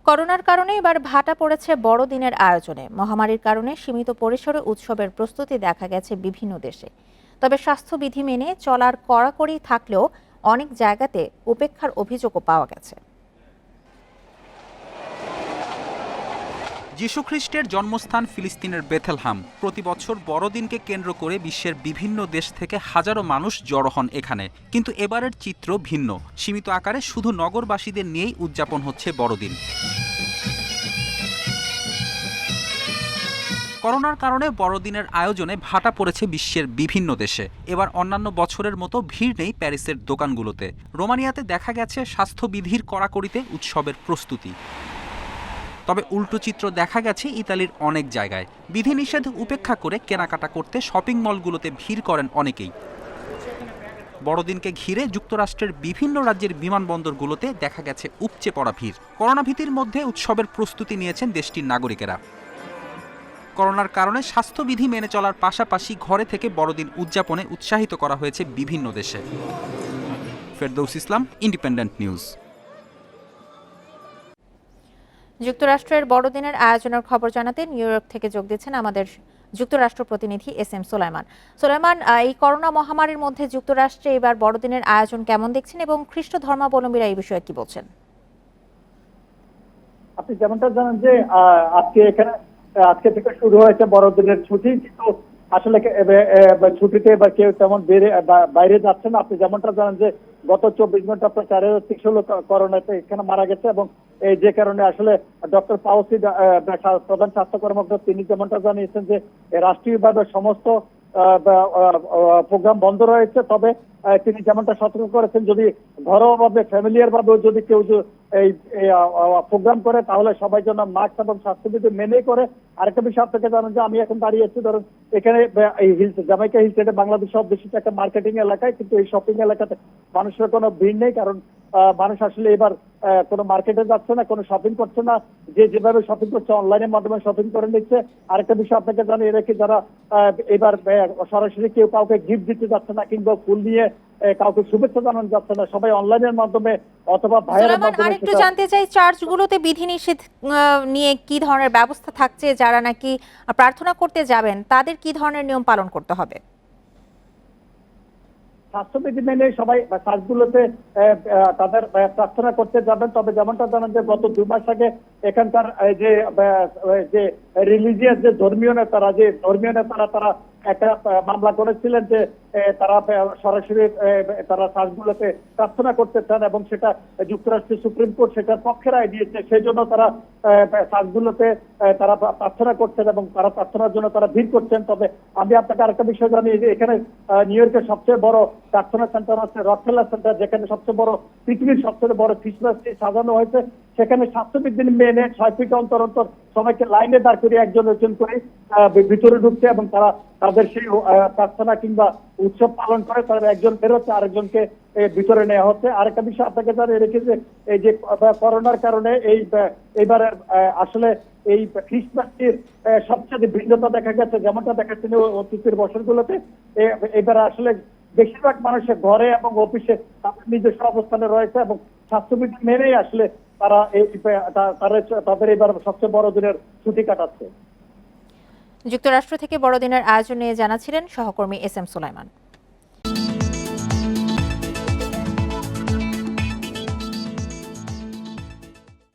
করোনার কারণে এবার ভাটা পড়েছে বড়দিনের আয়োজনে। মহামারীর কারণে সীমিত পরিসরে উৎসবের প্রস্তুতি দেখা গেছে বিভিন্ন দেশে। তবে স্বাস্থ্যবিধি মেনে চলার কড়াকড়ি থাকলেও অনেক জায়গাতে উপেক্ষার অভিযোগও পাওয়া গেছে। যীশুখ্রিস্টের জন্মস্থান ফিলিস্তিনের বেথেলহাম। প্রতি বছর বড়দিনকে কেন্দ্র করে বিশ্বের বিভিন্ন দেশ থেকে হাজারো মানুষ জড়ো হন এখানে। কিন্তু এবারের চিত্র ভিন্ন। সীমিত আকারে শুধু নগরবাসীদের নিয়েই উদযাপন হচ্ছে বড়দিন। করোনার কারণে বড়দিনের আয়োজনে ভাটা পড়েছে বিশ্বের বিভিন্ন দেশে। এবার অন্যান্য বছরের মতো ভিড় নেই প্যারিসের দোকানগুলোতে। রোমানিয়াতে দেখা গেছে স্বাস্থ্যবিধির কড়াকড়িতে উৎসবের প্রস্তুতি। তবে উল্টো চিত্র দেখা গেছে ইতালির অনেক জায়গায়। বিধিনিষেধ উপেক্ষা করে কেনাকাটা করতে শপিং মলগুলোতে ভিড় করেন অনেকেই। বড়দিনকে ঘিরে যুক্তরাষ্ট্রের বিভিন্ন রাজ্যের বিমানবন্দরগুলোতে দেখা গেছে উপচে পড়া ভিড়। করোনা ভীতির মধ্যে উৎসবের প্রস্তুতি নিয়েছেন দেশটির নাগরিকেরা। করোনার কারণে স্বাস্থ্যবিধি মেনে চলার পাশাপাশি ঘরে থেকে বড়দিন উদযাপনে উৎসাহিত করা হয়েছে বিভিন্ন দেশে। ফেরদৌস ইসলাম, ইন্ডিপেন্ডেন্ট নিউজ। যুক্তরাষ্ট্রের বড়দিনের আয়োজনের খবর জানাতে নিউ ইয়র্ক থেকে যোগ দিচ্ছেন আমাদের যুক্তরাষ্ট্র প্রতিনিধি এস এম সোলাইমান। এই করোনা মহামারীর মধ্যে যুক্তরাষ্ট্রে এবার বড়দিনের আয়োজন কেমন দেখছেন এবং খ্রিস্ট ধর্মাবলম্বীরা এই বিষয়ে কি বলছেন? আপনি যেমনটা জানেন যে আজকে থেকে শুরু হয়েছে বড়দিনের ছুটি, কিন্তু আসলে ছুটিতে বা কেউ তেমন বাইরে যাচ্ছে না। আপনি যেমনটা জানেন যে গত 24 ঘন্টা প্রায় 4,600 লোক করোনাতে এখানে মারা গেছে, এবং যে কারণে আসলে ডক্টর ফাউসি, প্রধান স্বাস্থ্য কর্মকর্তা, তিনি যেমনটা জানিয়েছেন যে রাষ্ট্রীয়ভাবে সমস্ত প্রোগ্রাম বন্ধ রয়েছে। তবে তিনি যেমনটা সতর্ক করেছেন, যদি ঘরোয়াভাবে ফ্যামিলিয়ার ভাবে যদি কেউ এই প্রোগ্রাম করে তাহলে সবাই যেন মাস্ক এবং স্বাস্থ্যবিধি মেনেই করে। আরেকটা বিষয় আপনাকে জানান যে আমি এখন দাঁড়িয়েছি ধরুন এখানে এই জামাইকা হিলস, এটা বাংলাদেশের অধ্যুষিত একটা মার্কেটিং এলাকায়, কিন্তু এই শপিং এলাকাতে মানুষের কোনো ভিড় নেই, কারণ মানুষ আসলে এবার কোনো মার্কেটে যাচ্ছে না, কোনো শপিং করছে না। যেভাবে শপিং করছে অনলাইনের মাধ্যমে শপিং করে নিচ্ছে। আরেকটা বিষয় আপনাকে জানিয়ে রেখে, যারা এবার সরাসরি কেউ কাউকে গিফট দিতে যাচ্ছে না কিংবা ফুল নিয়ে কাউকে শুভেচ্ছা জানানো যাচ্ছে না, সবাই অনলাইনের মাধ্যমে অথবা ভাইয়ের মাধ্যমে। আরেকটু জানতে চাই, চার্চগুলোতে বিধিনিষেধ নিয়ে কি ধরনের ব্যবস্থা থাকছে? যারা নাকি প্রার্থনা করতে যাবেন তাদের কি ধরনের নিয়ম পালন করতে হবে? স্বাস্থ্যবিধি মেনে সবাই চার্চগুলোতে তাদের প্রার্থনা করতে যাবেন। তবে যেমনটা জানেন যে গত 2 মাস আগে এখানকার যে রিলিজিয়াস যে ধর্মীয় নেতারা তারা একটা মামলা করেছিলেন যে তারা সরাসরি তারা চার্চগুলোতে প্রার্থনা করতে চান, এবং সেটা যুক্তরাষ্ট্রের সুপ্রিম কোর্ট সেটার পক্ষে রায় দিয়েছে। সেই জন্য তারা চার্চগুলোতে তারা প্রার্থনা করছেন এবং তারা প্রার্থনার জন্য তারা ভিড় করছেন। তবে আমি আপনাকে আরেকটা বিষয় জানি যে এখানে নিউ ইয়র্কের সবচেয়ে বড় প্রার্থনা সেন্টার হচ্ছে রকফেলার সেন্টার, যেখানে সবচেয়ে বড় পৃথিবীর সবচেয়ে বড় খ্রিস্টমাস ট্রি সাজানো হয়েছে। সেখানে স্বাস্থ্যবিধি মেনে 6 ফিট অন্তর অন্তর সবাইকে লাইনে দাঁড় করিয়ে একজন করে ভিতরে ঢুকছে, এবং তারা তাদের সেই প্রার্থনা কিংবা উৎসব পালন করে। তারা একজন বেরোচ্ছে, আরেকজনকে ভিতরে নেওয়া হচ্ছে। আরেকটা বিষয় আপনাকে জানিয়ে রেখেছে, এই যে করোনার কারণে এইবারের আসলে এই খ্রিস্টমাসটির সবচেয়ে ভিন্নতা দেখা গেছে, যেমনটা দেখাচ্ছিল অতীতের বছরগুলোতে। এবার আসলে বেশিরভাগ মানুষের ঘরে এবং অফিসে তাদের নিজস্ব অবস্থানে রয়েছে, এবং স্বাস্থ্যবিধি মেনেই আসলে তারা তাদের এবার সবচেয়ে বড় দিনের ছুটি কাটাচ্ছে। যুক্তরাষ্ট্র থেকে বড়দিনের আয়োজন নিয়ে জানাচ্ছিলেন সহকর্মী এস এম সোলাইমান।